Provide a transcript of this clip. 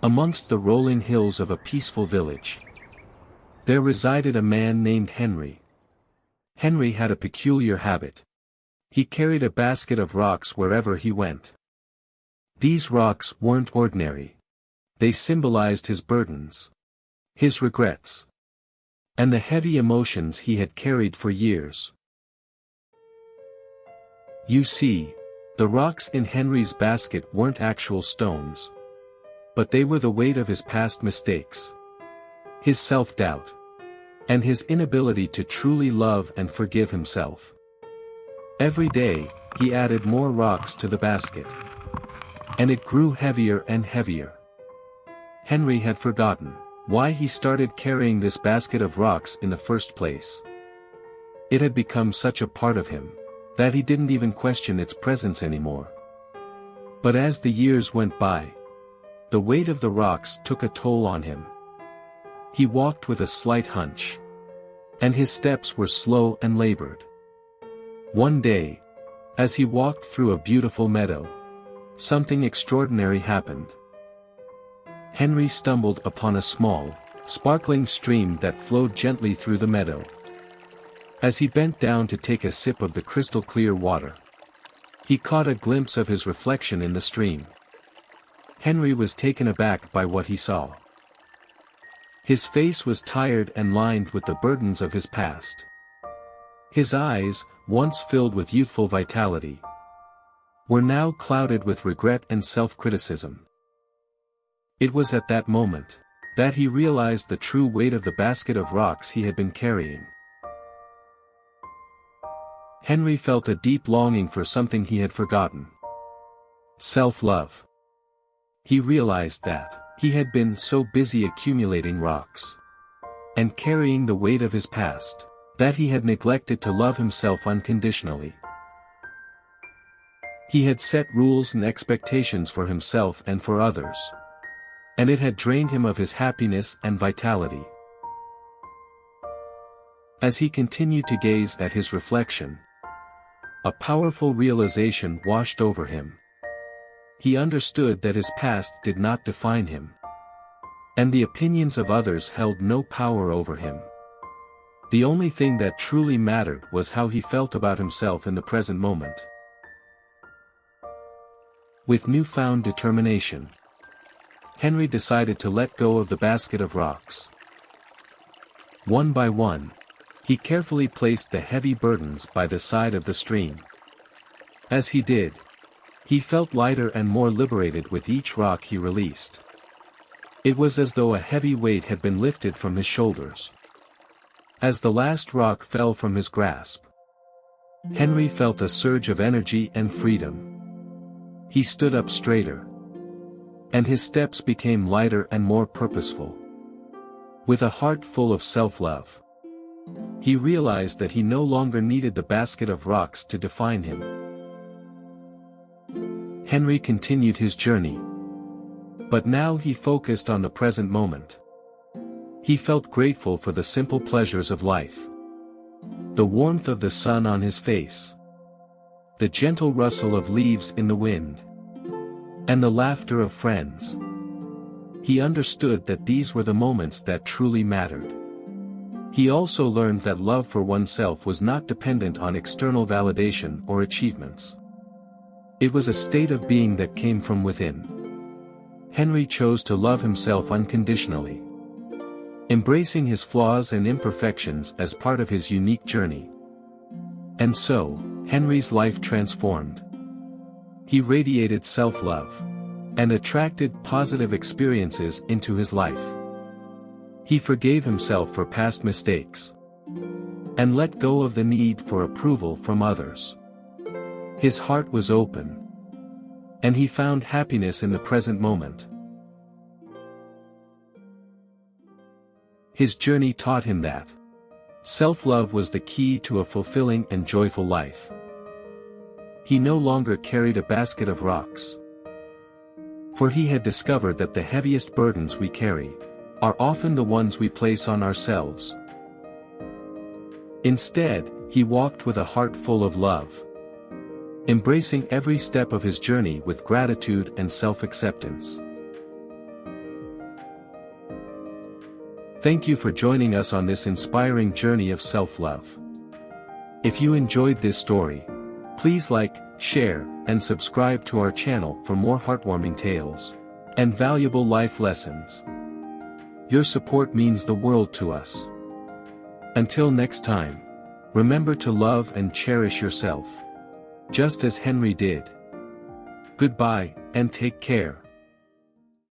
Amongst the rolling hills of a peaceful village, there resided a man named Henry. Henry had a peculiar habit. He carried a basket of rocks wherever he went. These rocks weren't ordinary. They symbolized his burdens, his regrets, and the heavy emotions he had carried for years. You see, the rocks in Henry's basket weren't actual stones, but they were the weight of his past mistakes, his self-doubt, and his inability to truly love and forgive himself. Every day, he added more rocks to the basket, and it grew heavier and heavier. Henry had forgotten why he started carrying this basket of rocks in the first place. It had become such a part of him that he didn't even question its presence anymore. But as the years went by, the weight of the rocks took a toll on him. He walked with a slight hunch, and his steps were slow and labored. One day, as he walked through a beautiful meadow, something extraordinary happened. Henry stumbled upon a small, sparkling stream that flowed gently through the meadow. As he bent down to take a sip of the crystal-clear water, he caught a glimpse of his reflection in the stream. Henry was taken aback by what he saw. His face was tired and lined with the burdens of his past. His eyes, once filled with youthful vitality, were now clouded with regret and self-criticism. It was at that moment that he realized the true weight of the basket of rocks he had been carrying. Henry felt a deep longing for something he had forgotten: self-love. He realized that he had been so busy accumulating rocks and carrying the weight of his past that he had neglected to love himself unconditionally. He had set rules and expectations for himself and for others, and it had drained him of his happiness and vitality. As he continued to gaze at his reflection, a powerful realization washed over him. He understood that his past did not define him, and the opinions of others held no power over him. The only thing that truly mattered was how he felt about himself in the present moment. With newfound determination, Henry decided to let go of the basket of rocks. One by one, he carefully placed the heavy burdens by the side of the stream. As he did, he felt lighter and more liberated with each rock he released. It was as though a heavy weight had been lifted from his shoulders. As the last rock fell from his grasp, Henry felt a surge of energy and freedom. He stood up straighter, and his steps became lighter and more purposeful. With a heart full of self-love, he realized that he no longer needed the basket of rocks to define him. Henry continued his journey, but now he focused on the present moment. He felt grateful for the simple pleasures of life: the warmth of the sun on his face, the gentle rustle of leaves in the wind, and the laughter of friends. He understood that these were the moments that truly mattered. He also learned that love for oneself was not dependent on external validation or achievements. It was a state of being that came from within. Henry chose to love himself unconditionally, embracing his flaws and imperfections as part of his unique journey. And so, Henry's life transformed. He radiated self-love and attracted positive experiences into his life. He forgave himself for past mistakes and let go of the need for approval from others. His heart was open, and he found happiness in the present moment. His journey taught him that self-love was the key to a fulfilling and joyful life. He no longer carried a basket of rocks, for he had discovered that the heaviest burdens we carry are often the ones we place on ourselves. Instead, he walked with a heart full of love, embracing every step of his journey with gratitude and self-acceptance. Thank you for joining us on this inspiring journey of self-love. If you enjoyed this story, please like, share, and subscribe to our channel for more heartwarming tales and valuable life lessons. Your support means the world to us. Until next time, remember to love and cherish yourself, just as Henry did. Goodbye, and take care.